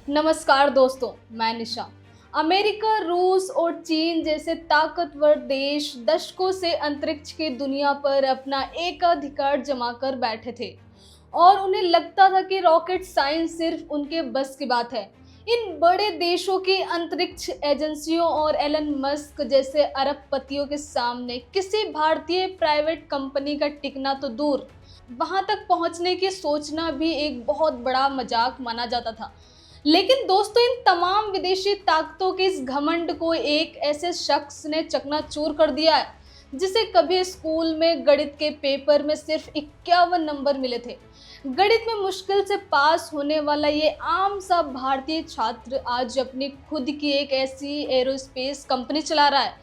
नमस्कार दोस्तों, मैं निशा। अमेरिका, रूस और चीन जैसे ताकतवर देश दशकों से अंतरिक्ष की दुनिया पर अपना एकाधिकार जमाकर बैठे थे और उन्हें लगता था कि रॉकेट साइंस सिर्फ उनके बस की बात है। इन बड़े देशों की अंतरिक्ष एजेंसियों और एलन मस्क जैसे अरबपतियों के सामने किसी भारतीय प्राइवेट कंपनी का टिकना तो दूर, वहां तक पहुंचने की सोचना भी एक बहुत बड़ा मजाक माना जाता था। लेकिन दोस्तों, इन तमाम विदेशी ताकतों के इस घमंड को एक ऐसे शख्स ने चकनाचूर कर दिया है जिसे कभी स्कूल में गणित के पेपर में सिर्फ 51 नंबर मिले थे। गणित में मुश्किल से पास होने वाला ये आम सा भारतीय छात्र आज अपनी खुद की एक ऐसी एरोस्पेस कंपनी चला रहा है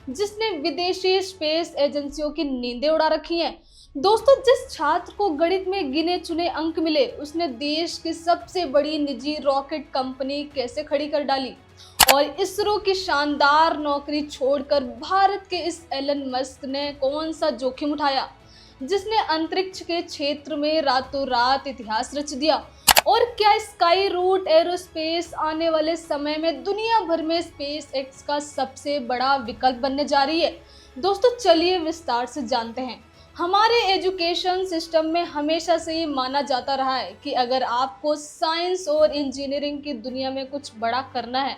जिसने विदेशी स्पेस एजेंसियों की नींदें उड़ा रखी हैं। दोस्तों, जिस छात्र को गणित में गिने चुने अंक मिले, उसने देश की सबसे बड़ी निजी रॉकेट कंपनी कैसे खड़ी कर डाली और इसरो की शानदार नौकरी छोड़कर भारत के इस एलन मस्क ने कौन सा जोखिम उठाया जिसने अंतरिक्ष के क्षेत्र में रातों रात इतिहास रच दिया। और क्या स्काई रूट एरोस्पेस आने वाले समय में दुनिया भर में स्पेस एक्स का सबसे बड़ा विकल्प बनने जा रही है? दोस्तों, चलिए विस्तार से जानते हैं। हमारे एजुकेशन सिस्टम में हमेशा से ये माना जाता रहा है कि अगर आपको साइंस और इंजीनियरिंग की दुनिया में कुछ बड़ा करना है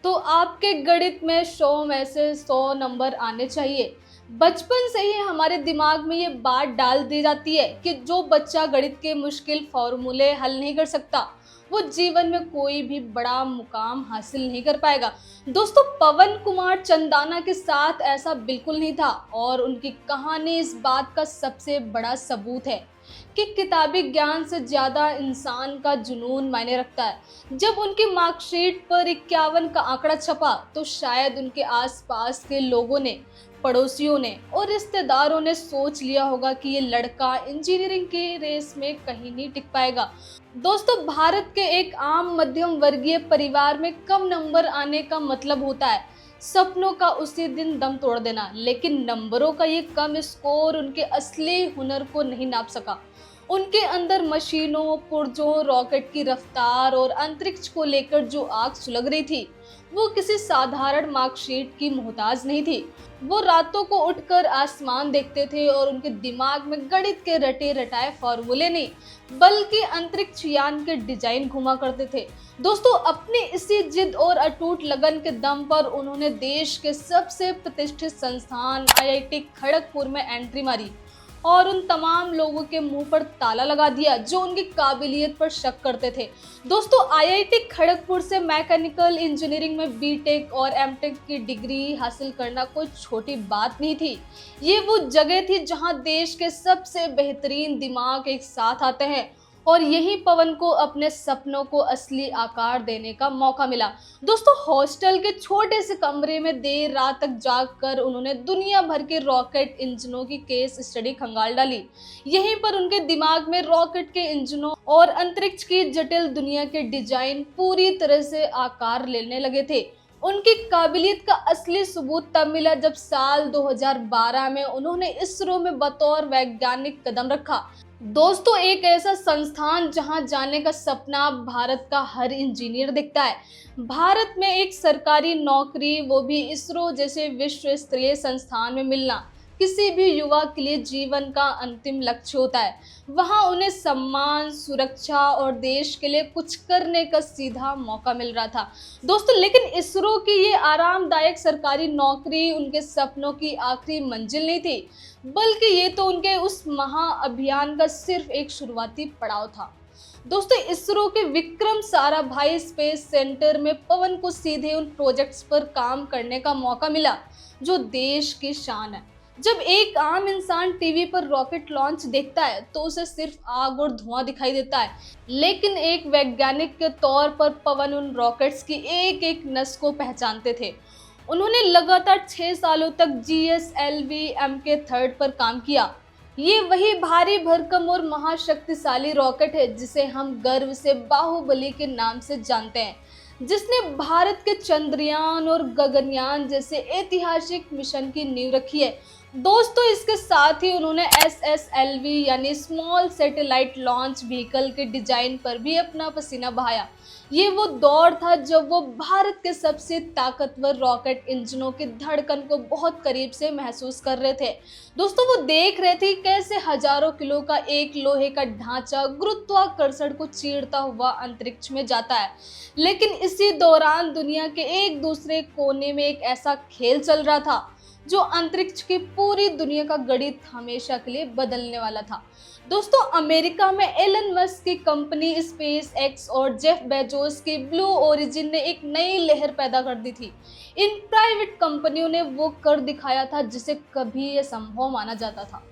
तो आपके गणित में 100 में से 100 नंबर आने चाहिए। बचपन से ही हमारे दिमाग में ये बात डाल दी जाती है कि जो बच्चा गणित के मुश्किल फॉर्मूले हल नहीं कर सकता वो जीवन में कोई भी बड़ा मुकाम हासिल नहीं कर पाएगा। दोस्तों, पवन कुमार चंदाना के साथ ऐसा बिल्कुल नहीं था और उनकी कहानी इस बात का सबसे बड़ा सबूत है कि किताबी ज्ञान से ज़्यादा इंसान का जुनून मायने रखता है। जब उनकी मार्कशीट पर 51 का आंकड़ा छपा तो शायद उनके आसपास के लोगों ने, पड़ोसियों ने और रिश्तेदारों ने सोच लिया होगा कि ये लड़का इंजीनियरिंग की रेस में कहीं नहीं टिक पाएगा। दोस्तों, भारत के एक आम मध्यम वर्गीय परिवार में कम नंबर आने का मतलब होता है सपनों का उसी दिन दम तोड़ देना। लेकिन नंबरों का ये कम स्कोर उनके असली हुनर को नहीं नाप सका। उनके अंदर मशीनों, पुर्जों, रॉकेट की रफ्तार और अंतरिक्ष को लेकर जो आग सुलग रही थी वो किसी साधारण मार्कशीट की मोहताज नहीं थी। वो रातों को उठकर आसमान देखते थे और उनके दिमाग में गणित के रटे रटाए फॉर्मूले नहीं बल्कि अंतरिक्ष यान के डिजाइन घुमा करते थे। दोस्तों, अपनी इसी जिद और अटूट लगन के दम पर उन्होंने देश के सबसे प्रतिष्ठित संस्थान आईआईटी खड़गपुर में एंट्री मारी और उन तमाम लोगों के मुंह पर ताला लगा दिया जो उनकी काबिलियत पर शक करते थे। दोस्तों, आईआईटी खड़गपुर से मैकेनिकल इंजीनियरिंग में बीटेक और एमटेक की डिग्री हासिल करना कोई छोटी बात नहीं थी। ये वो जगह थी जहां देश के सबसे बेहतरीन दिमाग एक साथ आते हैं और यही पवन को अपने सपनों को असली आकार देने का मौका मिला। दोस्तों, हॉस्टल के छोटे से कमरे में देर रात तक जागकर उन्होंने दुनिया भर के रॉकेट इंजनों की केस स्टडी खंगाल डाली। यहीं पर उनके दिमाग में रॉकेट के इंजनों और अंतरिक्ष की जटिल दुनिया के डिजाइन पूरी तरह से आकार लेने लगे थे। उनकी काबिलियत का असली सबूत तब मिला जब साल 2012 में उन्होंने इसरो में बतौर वैज्ञानिक कदम रखा। दोस्तों, एक ऐसा संस्थान जहां जाने का सपना भारत का हर इंजीनियर देखता है। भारत में एक सरकारी नौकरी, वो भी इसरो जैसे विश्व स्तरीय संस्थान में मिलना किसी भी युवा के लिए जीवन का अंतिम लक्ष्य होता है। वहां उन्हें सम्मान, सुरक्षा और देश के लिए कुछ करने का सीधा मौका मिल रहा था। दोस्तों, लेकिन इसरो की ये आरामदायक सरकारी नौकरी उनके सपनों की आखिरी मंजिल नहीं थी बल्कि ये तो उनके उस महाअभियान का सिर्फ एक शुरुआती पड़ाव था। दोस्तों, इसरो के विक्रम साराभाई स्पेस सेंटर में पवन को सीधे उन प्रोजेक्ट्स पर काम करने का मौका मिला जो देश की शान है। जब एक आम इंसान टीवी पर रॉकेट लॉन्च देखता है तो उसे सिर्फ आग और धुआं दिखाई देता है, लेकिन एक वैज्ञानिक के तौर पर पवन उन रॉकेट्स की एक एक नस को पहचानते थे। उन्होंने लगातार 6 सालों तक GSLV Mk3 पर काम किया। ये वही भारी भरकम और महाशक्तिशाली रॉकेट है जिसे हम गर्व से बाहुबली के नाम से जानते हैं, जिसने भारत के चंद्रयान और गगनयान जैसे ऐतिहासिक मिशन की नींव रखी है। दोस्तों, इसके साथ ही उन्होंने SSLV यानी स्मॉल सैटेलाइट लॉन्च व्हीकल के डिजाइन पर भी अपना पसीना बहाया। ये वो दौर था जब वो भारत के सबसे ताकतवर रॉकेट इंजनों की धड़कन को बहुत करीब से महसूस कर रहे थे। दोस्तों, वो देख रहे थे कैसे हजारों किलो का एक लोहे का ढांचा गुरुत्वाकर्षण को चीरता हुआ अंतरिक्ष में जाता है। लेकिन इसी दौरान दुनिया के एक दूसरे कोने में एक ऐसा खेल चल रहा था जो अंतरिक्ष की पूरी दुनिया का गणित हमेशा के लिए बदलने वाला था। दोस्तों, अमेरिका में एलन मस्क की कंपनी स्पेस एक्स और जेफ बेजोस की ब्लू ओरिजिन ने एक नई लहर पैदा कर दी थी। इन प्राइवेट कंपनियों ने वो कर दिखाया था जिसे कभी ये संभव माना जाता था।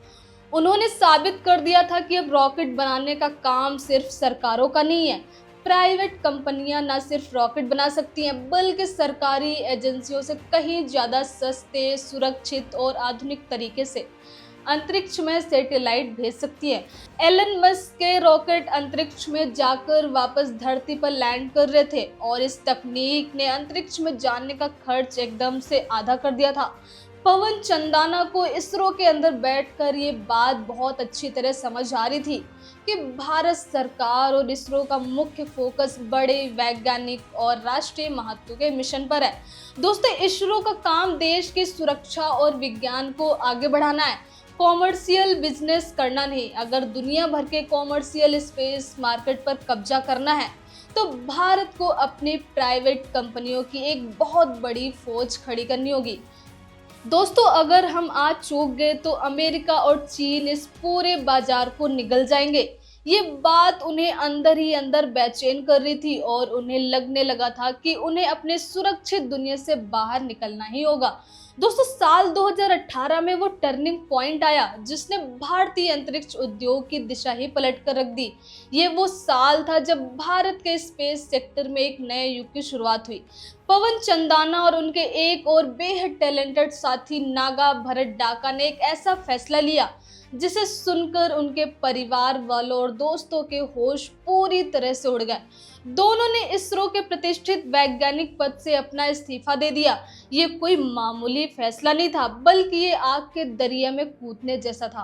उन्होंने साबित कर दिया था कि अब रॉकेट बनाने का काम सिर्फ सरकारों का नहीं है। प्राइवेट कंपनियां न सिर्फ रॉकेट बना सकती हैं बल्कि सरकारी एजेंसियों से कहीं ज़्यादा सस्ते, सुरक्षित और आधुनिक तरीके से अंतरिक्ष में सैटेलाइट भेज सकती है। एलन मस्क के रॉकेट अंतरिक्ष में जाकर वापस धरती पर लैंड कर रहे थे और इस तकनीक ने अंतरिक्ष में जाने का खर्च एकदम से आधा कर दिया था। पवन चंदाना को इसरो के अंदर बैठकर ये बात बहुत अच्छी तरह समझ आ रही थी कि भारत सरकार और इसरो का मुख्य फोकस बड़े वैज्ञानिक और राष्ट्रीय महत्व के मिशन पर है। दोस्तों, इसरो का काम देश की सुरक्षा और विज्ञान को आगे बढ़ाना है, कॉमर्शियल बिजनेस करना नहीं। अगर दुनिया भर के कॉमर्शियल स्पेस मार्केट पर कब्जा करना है तो भारत को अपनी प्राइवेट कंपनियों की एक बहुत बड़ी फौज खड़ी करनी होगी। दोस्तों, अगर हम आज चूक गए तो अमेरिका और चीन इस पूरे बाजार को निगल जाएंगे। ये बात उन्हें अंदर ही अंदर बेचैन कर रही थी और उन्हें लगने लगा था कि उन्हें अपने सुरक्षित दुनिया से बाहर निकलना ही होगा। दोस्तों, साल 2018 में वो टर्निंग पॉइंट आया जिसने भारतीय अंतरिक्ष उद्योग की दिशा ही पलट कर रख दी। ये वो साल था जब भारत के स्पेस सेक्टर में एक नए युग की शुरुआत हुई। पवन चंदाना और उनके एक और बेहद टैलेंटेड साथी नागा भरत डाका ने एक ऐसा फैसला लिया जिसे सुनकर उनके परिवार वालों और दोस्तों के होश पूरी तरह से उड़ गए। दोनों ने इसरो के प्रतिष्ठित वैज्ञानिक पद से अपना इस्तीफा दे दिया। ये कोई मामूली फैसला नहीं था बल्कि ये आग के दरिया में कूदने जैसा था।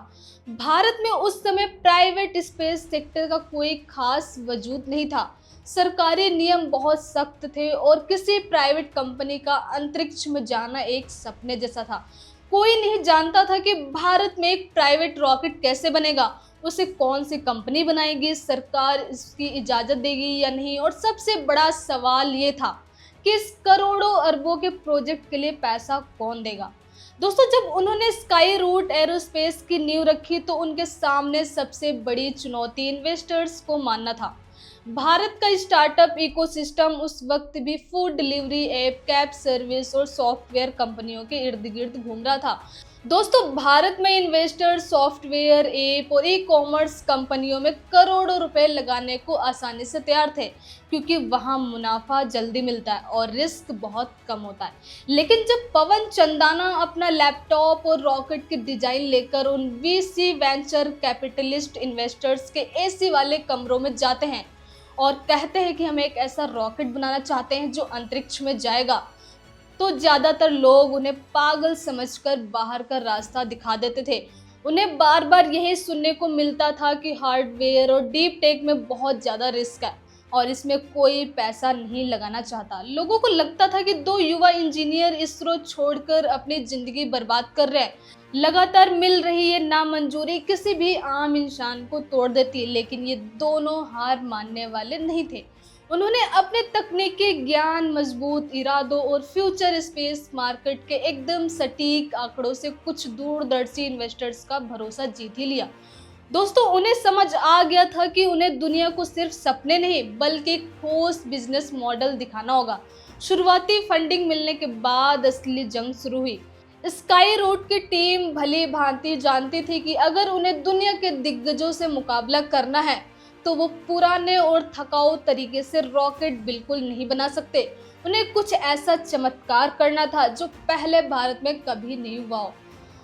भारत में उस समय प्राइवेट स्पेस सेक्टर का कोई खास वजूद नहीं था। सरकारी नियम बहुत सख्त थे और किसी प्राइवेट कंपनी का अंतरिक्ष में जाना एक सपने जैसा था। कोई नहीं जानता था कि भारत में एक प्राइवेट रॉकेट कैसे बनेगा, उसे कौन सी कंपनी बनाएगी, सरकार इसकी इजाज़त देगी या नहीं, और सबसे बड़ा सवाल ये था कि इस करोड़ों अरबों के प्रोजेक्ट के लिए पैसा कौन देगा। दोस्तों, जब उन्होंने स्काई रूट एरोस्पेस की नींव रखी तो उनके सामने सबसे बड़ी चुनौती इन्वेस्टर्स को मानना था। भारत का स्टार्टअप इकोसिस्टम उस वक्त भी food delivery app, cab service और सॉफ्टवेयर कंपनियों के इर्द गिर्द घूम रहा था। दोस्तों, भारत में इन्वेस्टर सॉफ्टवेयर, ऐप और ई कॉमर्स कंपनियों में करोड़ों रुपए लगाने को आसानी से तैयार थे क्योंकि वहां मुनाफा जल्दी मिलता है और रिस्क बहुत कम होता है। लेकिन जब पवन चंदाना अपना लैपटॉप और रॉकेट की डिजाइन लेकर उन वीसी वेंचर कैपिटलिस्ट इन्वेस्टर्स के एसी वाले कमरों में जाते हैं और कहते हैं कि हम एक ऐसा रॉकेट बनाना चाहते हैं जो अंतरिक्ष में जाएगा, तो ज़्यादातर लोग उन्हें पागल समझकर बाहर का रास्ता दिखा देते थे। उन्हें बार बार यही सुनने को मिलता था कि हार्डवेयर और डीप टेक में बहुत ज़्यादा रिस्क है और इसमें कोई पैसा नहीं लगाना चाहता। लोगों को लगता था कि दो युवा इंजीनियर इसरो छोड़कर अपनी ज़िंदगी बर्बाद कर रहे हैं। लगातार मिल रही ये नामंजूरी किसी भी आम इंसान को तोड़ देती, लेकिन ये दोनों हार मानने वाले नहीं थे। उन्होंने अपने तकनीकी ज्ञान, मजबूत इरादों और फ्यूचर स्पेस मार्केट के एकदम सटीक आंकड़ों से कुछ दूरदर्शी इन्वेस्टर्स का भरोसा जीत ही लिया। दोस्तों, उन्हें समझ आ गया था कि उन्हें दुनिया को सिर्फ सपने नहीं बल्कि एक ठोस बिजनेस मॉडल दिखाना होगा। शुरुआती फंडिंग मिलने के बाद असली जंग शुरू हुई। स्काई रूट की टीम भली भांति जानती थी कि अगर उन्हें दुनिया के दिग्गजों से मुकाबला करना है तो वो पुराने और थकाऊ तरीके से रॉकेट बिल्कुल नहीं बना सकते। उन्हें कुछ ऐसा चमत्कार करना था जो पहले भारत में कभी नहीं हुआ हो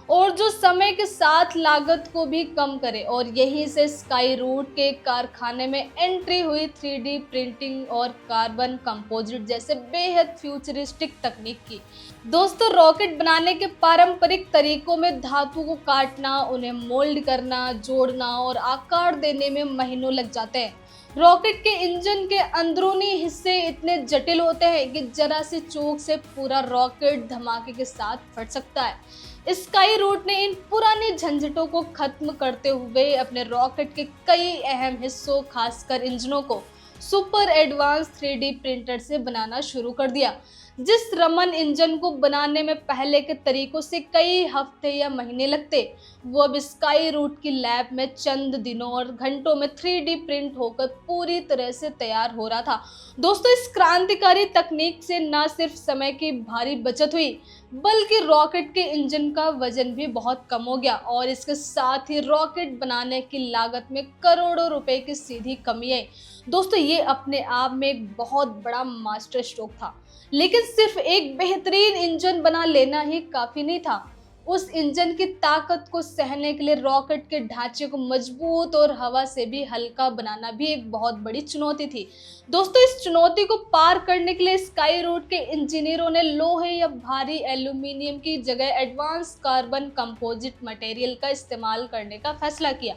और जो समय के साथ लागत को भी कम करे। और यहीं से स्काई रूट के कारखाने में एंट्री हुई 3D प्रिंटिंग और कार्बन कंपोजिट जैसे बेहद फ्यूचरिस्टिक तकनीक की। दोस्तों, रॉकेट बनाने के पारंपरिक तरीकों में धातु को काटना, उन्हें मोल्ड करना, जोड़ना और आकार देने में महीनों लग जाते हैं। रॉकेट के इंजन के अंदरूनी हिस्से इतने जटिल होते हैं कि जरा सी चूक से पूरा रॉकेट धमाके के साथ फट सकता है। स्काई रूट ने इन पुराने झंझटों को खत्म करते हुए अपने रॉकेट के कई अहम हिस्सों, खासकर इंजनों को सुपर एडवांस 3D प्रिंटर से बनाना शुरू कर दिया। जिस रमन इंजन को बनाने में पहले के तरीकों से कई हफ्ते या महीने लगते, वो अब स्काई रूट की लैब में चंद दिनों और घंटों में 3D प्रिंट होकर पूरी तरह से तैयार हो रहा था। दोस्तों, इस क्रांतिकारी तकनीक से न सिर्फ समय की भारी बचत हुई, बल्कि रॉकेट के इंजन का वजन भी बहुत कम हो गया और इसके साथ ही रॉकेट बनाने की लागत में करोड़ों रुपए की सीधी कमी आई। दोस्तों, ये अपने आप में एक बहुत बड़ा मास्टर स्ट्रोक था, लेकिन सिर्फ एक बेहतरीन इंजन बना लेना ही काफी नहीं था। उस इंजन की ताकत को सहने के लिए रॉकेट के ढांचे को मजबूत और हवा से भी हल्का बनाना भी एक बहुत बड़ी चुनौती थी। दोस्तों, इस चुनौती को पार करने के लिए स्काई रूट के इंजीनियरों ने लोहे या भारी एल्यूमीनियम की जगह एडवांस कार्बन कंपोजिट मटेरियल का इस्तेमाल करने का फैसला किया।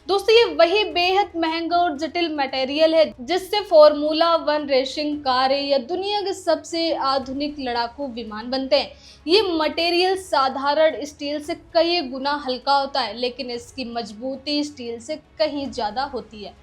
दोस्तों, ये वही बेहद महंगा और जटिल मटेरियल है जिससे फॉर्मूला 1 रेसिंग कारें या दुनिया के सबसे आधुनिक लड़ाकू विमान बनते हैं। ये मटेरियल साधारण स्टील से कई गुना हल्का होता है, लेकिन इसकी मजबूती स्टील से कहीं ज्यादा होती है।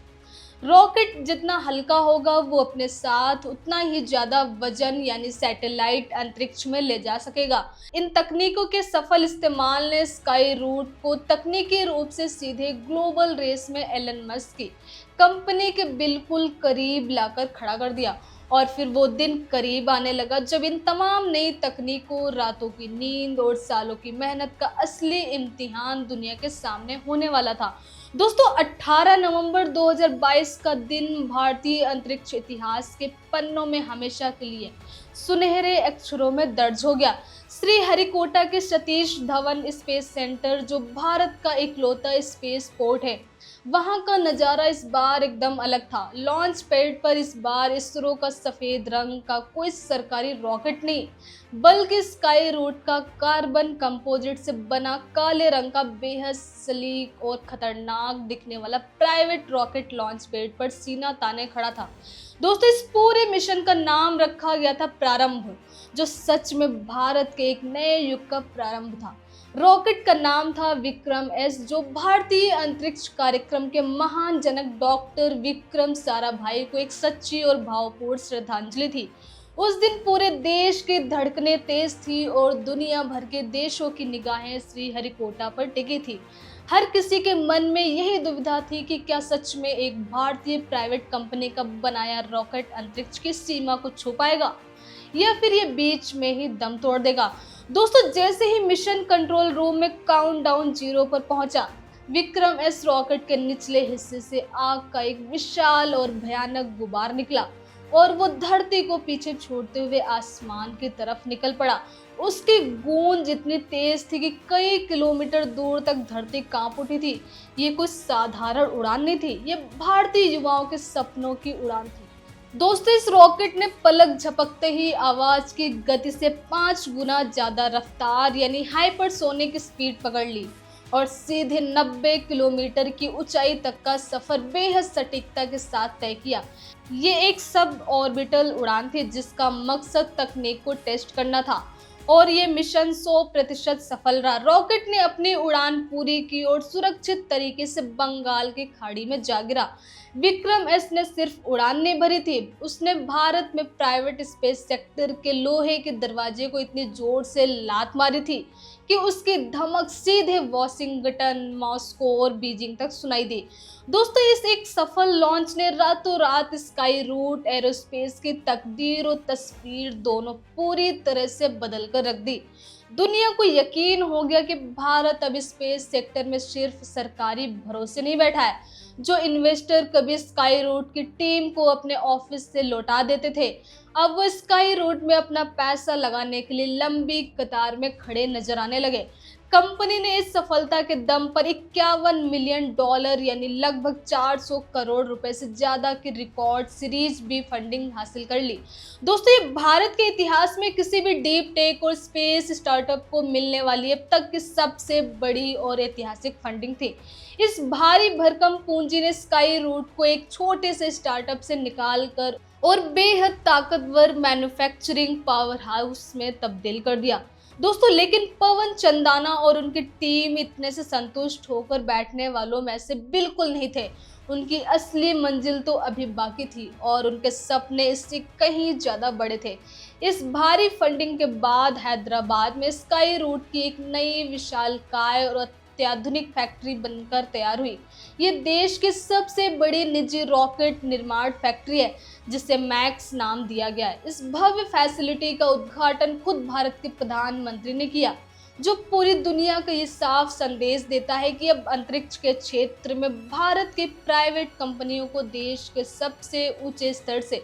रॉकेट जितना हल्का होगा, वो अपने साथ उतना ही ज्यादा वजन यानी सैटेलाइट अंतरिक्ष में ले जा सकेगा। इन तकनीकों के सफल इस्तेमाल ने स्काई रूट को तकनीकी रूप से सीधे ग्लोबल रेस में एलन मस्क की कंपनी के बिल्कुल करीब लाकर खड़ा कर दिया। और फिर वो दिन करीब आने लगा जब इन तमाम नई तकनीकों, रातों की नींद और सालों की मेहनत का असली इम्तिहान दुनिया के सामने होने वाला था। दोस्तों, 18 नवंबर 2022 का दिन भारतीय अंतरिक्ष इतिहास के पन्नों में हमेशा के लिए सुनहरे अक्षरों में दर्ज हो गया। श्रीहरिकोटा के सतीश धवन स्पेस सेंटर, जो भारत का इकलौता स्पेस पोर्ट है, वहां का नज़ारा इस बार एकदम अलग था। लॉन्च पैड पर इस बार इसरो का सफेद रंग का कोई सरकारी रॉकेट नहीं, बल्कि स्काई रूट का कार्बन कंपोजिट से बना काले रंग का बेहद सलीक और खतरनाक दिखने वाला प्राइवेट रॉकेट लॉन्च पैड पर सीना ताने खड़ा था। दोस्तों, इस पूरे मिशन का नाम रखा गया था प्रारंभ, जो सच में भारत के एक नए युग का प्रारंभ था। रॉकेट का नाम था विक्रम एस, जो भारतीय अंतरिक्ष कार्यक्रम के महान जनक डॉक्टर विक्रम साराभाई को एक सच्ची और भावपूर्ण श्रद्धांजलि थी। उस दिन पूरे देश की धड़कनें तेज थी और दुनिया भर के देशों की निगाहें श्रीहरिकोटा पर टिकी थी। हर किसी के मन में यही दुविधा थी कि क्या सच में एक भारतीय प्राइवेट कंपनी का बनाया रॉकेट अंतरिक्ष की सीमा को छू पाएगा, या फिर ये बीच में ही दम तोड़ देगा। दोस्तों, जैसे ही मिशन कंट्रोल रूम में काउंटडाउन 0 पर पहुंचा, विक्रम एस रॉकेट के निचले हिस्से से आग का एक विशाल और भयानक गुबार निकला और वो धरती को पीछे छोड़ते हुए आसमान की तरफ निकल पड़ा। उसकी गूंज इतनी तेज थी कि कई किलोमीटर दूर तक धरती कांप उठी थी। ये कोई साधारण उड़ान नहीं थी, ये भारतीय युवाओं के सपनों की उड़ान थी। दोस्तों, इस रॉकेट ने पलक झपकते ही आवाज की गति से 5 गुना ज्यादा रफ्तार यानी हाइपरसोनिक स्पीड पकड़ ली और सीधे 90 किलोमीटर की ऊंचाई तक का सफर बेहद सटीकता के साथ तय किया। ये एक सब ऑर्बिटल उड़ान थी जिसका मकसद तकनीक को टेस्ट करना था और ये मिशन 100% सफल रहा। रॉकेट ने अपनी उड़ान पूरी की और सुरक्षित तरीके से बंगाल की खाड़ी में जा गिरा। विक्रम एस ने सिर्फ उड़ान नहीं भरी थी, उसने भारत में प्राइवेट स्पेस सेक्टर के लोहे के दरवाजे को इतनी जोर से लात मारी थी कि उसकी धमक सीधे वॉशिंगटन, मॉस्को और बीजिंग तक सुनाई दी। दोस्तों, इस एक सफल लॉन्च ने रातों रात स्काई रूट एरोस्पेस की तकदीर और तस्वीर दोनों पूरी तरह से बदल कर रख दी। दुनिया को यकीन हो गया कि भारत अब स्पेस सेक्टर में सिर्फ सरकारी भरोसे नहीं बैठा है। जो इन्वेस्टर कभी स्काई रूट की टीम को अपने ऑफिस से लौटा देते थे, अब वो स्काई रूट में अपना पैसा लगाने के लिए लंबी कतार में खड़े नजर आने लगे। कंपनी ने इस सफलता के दम पर $51 मिलियन यानी लगभग 400 करोड़ रुपए से ज्यादा की रिकॉर्ड सीरीज बी फंडिंग हासिल कर ली। दोस्तों, ये भारत के इतिहास में किसी भी डीप टेक और स्पेस स्टार्टअप को मिलने वाली अब तक की सबसे बड़ी और ऐतिहासिक फंडिंग थी। इस भारी भरकम पूंजी ने स्काई रूट को एक छोटे से स्टार्टअप से निकालकर और बेहद ताकतवर मैन्युफैक्चरिंग पावर हाउस में तब्दील कर दिया। दोस्तों, लेकिन पवन चंदाना और उनकी टीम इतने से संतुष्ट होकर बैठने वालों में से बिल्कुल नहीं थे। उनकी असली मंजिल तो अभी बाकी थी और उनके सपने इससे कहीं ज्यादा बड़े थे। इस भारी फंडिंग के बाद हैदराबाद में स्काई रूट की एक नई विशालकाय और अत्याधुनिक फैक्ट्री बनकर तैयार हुई। ये देश की सबसे बड़ी निजी रॉकेट निर्माण फैक्ट्री है, जिसे मैक्स नाम दिया गया है। इस भव्य फैसिलिटी का उद्घाटन खुद भारत के प्रधानमंत्री ने किया, जो पूरी दुनिया को ये साफ संदेश देता है कि अब अंतरिक्ष के क्षेत्र में भारत की प्राइवेट कंपनियों को देश के सबसे ऊंचे स्तर से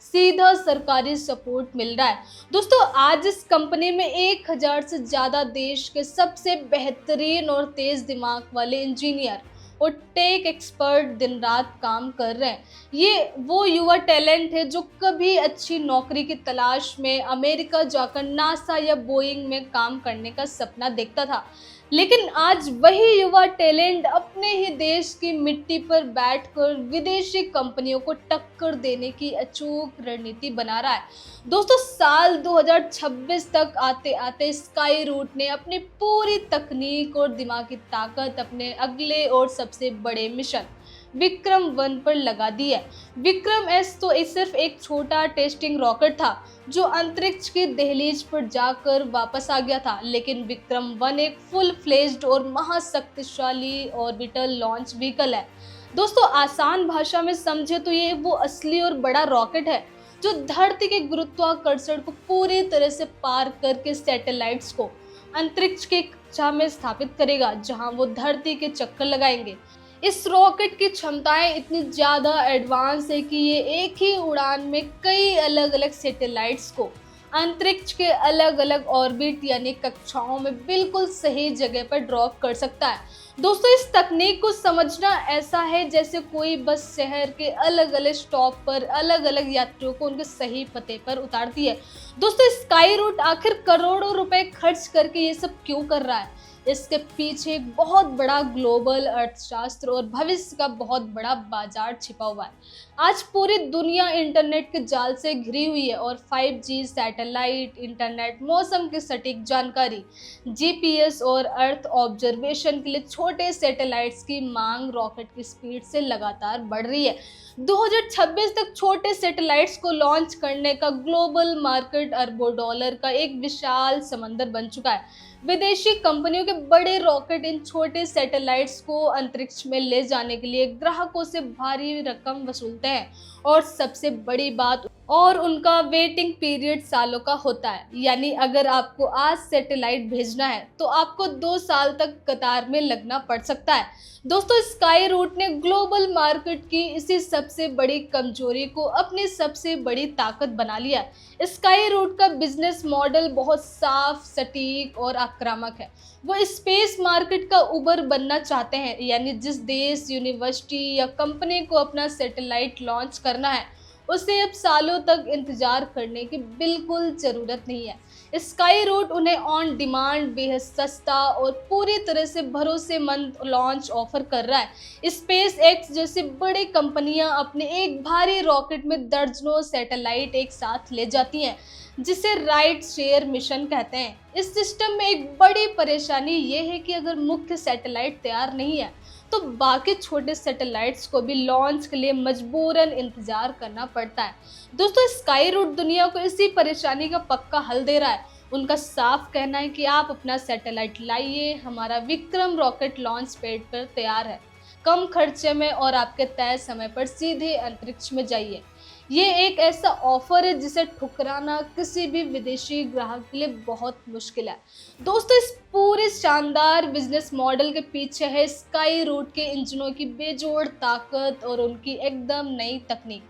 सीधा सरकारी सपोर्ट मिल रहा है। दोस्तों, आज इस कंपनी में 1000 से ज्यादा देश के सबसे बेहतरीन और तेज दिमाग वाले इंजीनियर और टेक एक्सपर्ट दिन रात काम कर रहे हैं। ये वो युवा टैलेंट है जो कभी अच्छी नौकरी की तलाश में अमेरिका जाकर नासा या बोइंग में काम करने का सपना देखता था, लेकिन आज वही युवा टैलेंट अपने ही देश की मिट्टी पर बैठकर विदेशी कंपनियों को टक्कर देने की अचूक रणनीति बना रहा है। दोस्तों, साल 2026 तक आते आते स्काई रूट ने अपनी पूरी तकनीक और दिमागी ताकत अपने अगले और सबसे बड़े मिशन विक्रम 1 पर लगा दी है। विक्रम एस तो सिर्फ एक छोटा टेस्टिंग रॉकेट था जो अंतरिक्ष की दहलीज पर जाकर वापस आ गया था, लेकिन विक्रम 1 एक फुल फ्लेज्ड और महाशक्तिशाली ऑर्बिटल लॉन्च व्हीकल है। दोस्तों, आसान भाषा में समझे तो ये वो असली और बड़ा रॉकेट है जो धरती के गुरुत्वाकर्षण को पूरी तरह से पार करके सैटेलाइट्स को अंतरिक्ष की कक्षा में स्थापित करेगा, जहां वो धरती के चक्कर लगाएंगे। इस रॉकेट की क्षमताएं इतनी ज़्यादा एडवांस है कि ये एक ही उड़ान में कई अलग अलग सैटेलाइट्स को अंतरिक्ष के अलग अलग ऑर्बिट यानी कक्षाओं में बिल्कुल सही जगह पर ड्रॉप कर सकता है। दोस्तों, इस तकनीक को समझना ऐसा है जैसे कोई बस शहर के अलग अलग स्टॉप पर अलग अलग यात्रियों को उनके सही पते पर उतारती है। दोस्तों, स्काई रूट आखिर करोड़ों रुपए खर्च करके ये सब क्यों कर रहा है? इसके पीछे एक बहुत बड़ा ग्लोबल अर्थशास्त्र और भविष्य का बहुत बड़ा बाजार छिपा हुआ है। आज पूरी दुनिया इंटरनेट के जाल से घिरी हुई है और 5G, सैटेलाइट, इंटरनेट, मौसम की सटीक जानकारी, GPS और अर्थ ऑब्जर्वेशन के लिए छोटे सैटेलाइट्स की मांग रॉकेट की स्पीड से लगातार बढ़ रही है। 2026 तक छोटे सैटेलाइट्स को लॉन्च करने का ग्लोबल मार्केट अरबों डॉलर का एक विशाल समंदर बन चुका है। विदेशी कंपनियों के बड़े रॉकेट इन छोटे सैटेलाइट्स को अंतरिक्ष में ले जाने के लिए ग्राहकों से भारी रकम वसूलते हैं और सबसे बड़ी बात, और उनका वेटिंग पीरियड सालों का होता है। यानी अगर आपको आज सैटेलाइट भेजना है तो आपको 2 साल तक कतार में लगना पड़ सकता है। दोस्तों, स्काई रूट ने ग्लोबल मार्केट की इसी सबसे बड़ी कमजोरी को अपनी सबसे बड़ी ताकत बना लिया। स्काई रूट का बिजनेस मॉडल बहुत साफ, सटीक और आक्रामक है। वो स्पेस मार्केट का उबर बनना चाहते हैं, यानी जिस देश, यूनिवर्सिटी या कंपनी को अपना सैटेलाइट लॉन्च करना है उसे अब सालों तक इंतजार करने की बिल्कुल ज़रूरत नहीं है। स्काई रूट उन्हें ऑन डिमांड बेहद सस्ता और पूरी तरह से भरोसेमंद लॉन्च ऑफर कर रहा है। स्पेस एक्स जैसी बड़ी कंपनियां अपने एक भारी रॉकेट में दर्जनों सैटेलाइट एक साथ ले जाती हैं, जिसे राइट शेयर मिशन कहते हैं। इस सिस्टम में एक बड़ी परेशानी ये है कि अगर मुख्य सैटेलाइट तैयार नहीं है तो बाकी छोटे सैटेलाइट्स को भी लॉन्च के लिए मजबूरन इंतजार करना पड़ता है। दोस्तों, स्काई रूट दुनिया को इसी परेशानी का पक्का हल दे रहा है। उनका साफ कहना है कि आप अपना सैटेलाइट लाइए, हमारा विक्रम रॉकेट लॉन्च पैड पर तैयार है, कम खर्चे में और आपके तय समय पर सीधे अंतरिक्ष में जाइए। ये एक ऐसा ऑफर है जिसे ठुकराना किसी भी विदेशी ग्राहक के लिए बहुत मुश्किल है। दोस्तों, इस पूरे शानदार बिजनेस मॉडल के पीछे है स्काई रूट के इंजनों की बेजोड़ ताकत और उनकी एकदम नई तकनीक।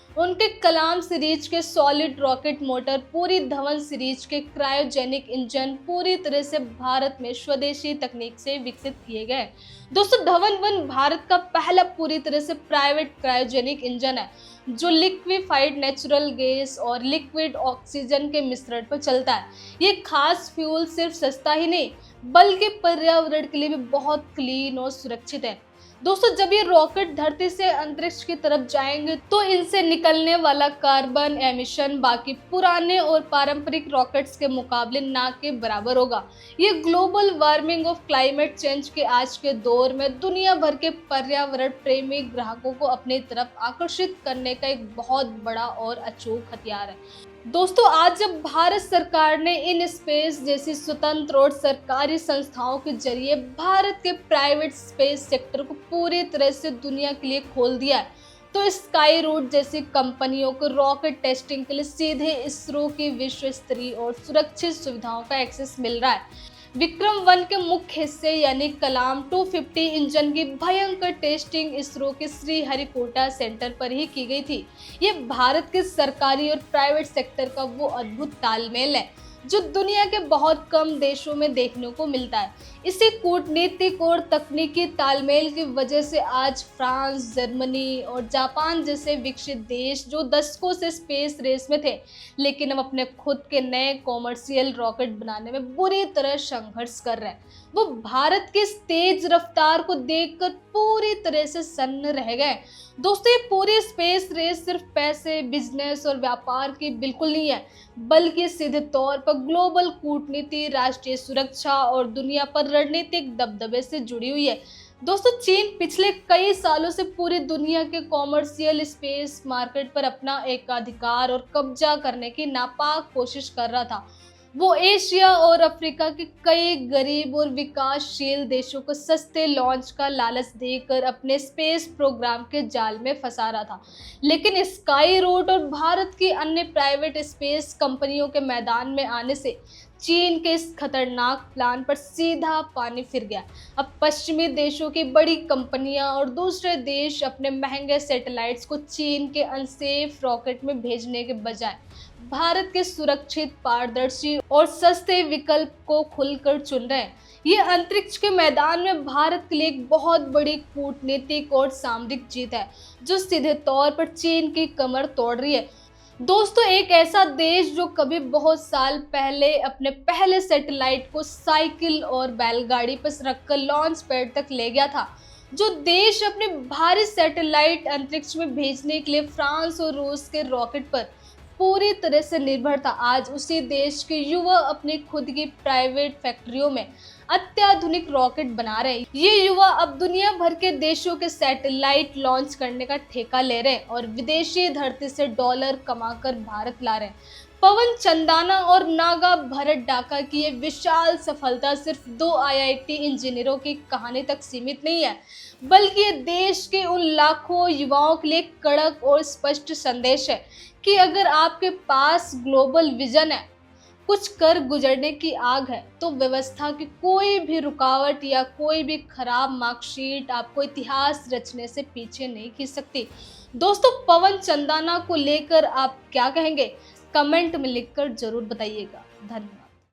उनके कलाम सीरीज के सॉलिड रॉकेट मोटर, पूरी धवन सीरीज के क्रायोजेनिक इंजन पूरी तरह से भारत में स्वदेशी तकनीक से विकसित किए गए। दोस्तों, धवन 1 भारत का पहला पूरी तरह से प्राइवेट क्रायोजेनिक इंजन है जो लिक्विफाइड नेचुरल गैस और लिक्विड ऑक्सीजन के मिश्रण पर चलता है। ये खास फ्यूल सिर्फ सस्ता ही नहीं बल्कि पर्यावरण के लिए भी बहुत क्लीन और सुरक्षित है। दोस्तों, जब ये रॉकेट धरती से अंतरिक्ष की तरफ जाएंगे तो इनसे निकलने वाला कार्बन एमिशन बाकी पुराने और पारंपरिक रॉकेट्स के मुकाबले ना के बराबर होगा। ये ग्लोबल वार्मिंग और क्लाइमेट चेंज के आज के दौर में दुनिया भर के पर्यावरण प्रेमी ग्राहकों को अपनी तरफ आकर्षित करने का एक बहुत बड़ा और अचूक हथियार है। दोस्तों, आज जब भारत सरकार ने इन स्पेस जैसी स्वतंत्र और सरकारी संस्थाओं के जरिए भारत के प्राइवेट स्पेस सेक्टर को पूरी तरह से दुनिया के लिए खोल दिया है, तो स्काई रूट जैसी कंपनियों को रॉकेट टेस्टिंग के लिए सीधे इसरो की विश्व स्तरीय और सुरक्षित सुविधाओं का एक्सेस मिल रहा है। विक्रम 1 के मुख्य हिस्से यानी कलाम 250 इंजन की भयंकर टेस्टिंग इसरो के श्रीहरिकोटा सेंटर पर ही की गई थी। ये भारत के सरकारी और प्राइवेट सेक्टर का वो अद्भुत तालमेल है जो दुनिया के बहुत कम देशों में देखने को मिलता है। इसी कूटनीतिक और तकनीकी तालमेल की वजह से आज फ्रांस, जर्मनी और जापान जैसे विकसित देश जो दशकों से स्पेस रेस में थे, लेकिन अब अपने खुद के नए कॉमर्शियल रॉकेट बनाने में बुरी तरह संघर्ष कर रहे हैं। वो भारत की इस तेज रफ्तार को देखकर पूरी तरह से सन्न रह गए। दोस्तों, ये पूरी स्पेस रेस सिर्फ पैसे, बिजनेस और व्यापार की बिल्कुल नहीं है, बल्कि सीधे तौर पर ग्लोबल कूटनीति, राष्ट्रीय सुरक्षा और दुनिया पर रणनीतिक दबदबे से जुड़ी हुई है। दोस्तों, चीन पिछले कई सालों से पूरी दुनिया के कॉमर्शियल स्पेस मार्केट पर अपना एकाधिकार और कब्जा करने की नापाक कोशिश कर रहा था। वो एशिया और अफ्रीका के कई गरीब और विकासशील देशों को सस्ते लॉन्च का लालच देकर अपने स्पेस प्रोग्राम के जाल में फंसा रहा था, लेकिन स्काई रूट और भारत की अन्य प्राइवेट स्पेस कंपनियों के मैदान में आने से चीन के इस खतरनाक प्लान पर सीधा पानी फिर गया। अब पश्चिमी देशों की बड़ी कंपनियां और दूसरे देश अपने महंगे सैटेलाइट्स को चीन के अनसेफ रॉकेट में भेजने के बजाय भारत के सुरक्षित, पारदर्शी और सस्ते विकल्प को खुलकर चुन रहे हैं। ये अंतरिक्ष के मैदान में भारत के लिए एक बहुत बड़ी कूटनीतिक और सामरिक जीत है जो सीधे तौर पर चीन की कमर तोड़ रही है। दोस्तों, एक ऐसा देश जो कभी बहुत साल पहले अपने पहले सैटेलाइट को साइकिल और बैलगाड़ी पर रखकर लॉन्च पैड तक ले गया था, जो देश अपने भारी सैटेलाइट अंतरिक्ष में भेजने के लिए फ्रांस और रूस के रॉकेट पर पूरी तरह से निर्भर था, आज उसी देश के युवा अपनी खुद की प्राइवेट फैक्ट्रियों में अत्याधुनिक रॉकेट बना रहे हैं। ये युवा अब दुनिया भर के देशों के सैटेलाइट लॉन्च करने का ठेका ले रहे हैं और विदेशी धरती से डॉलर कमाकर भारत ला रहे हैं। पवन चंदाना और नागा भरत डाका की ये विशाल सफलता सिर्फ 2 IIT इंजीनियरों की कहानी तक सीमित नहीं है, बल्कि ये देश के उन लाखों युवाओं के लिए कड़क और स्पष्ट संदेश है कि अगर आपके पास ग्लोबल विजन है, कुछ कर गुजरने की आग है, तो व्यवस्था की कोई भी रुकावट या कोई भी खराब मार्कशीट आपको इतिहास रचने से पीछे नहीं खींच सकती। दोस्तों, पवन चंदाना को लेकर आप क्या कहेंगे? कमेंट में लिखकर जरूर बताइएगा। धन्यवाद।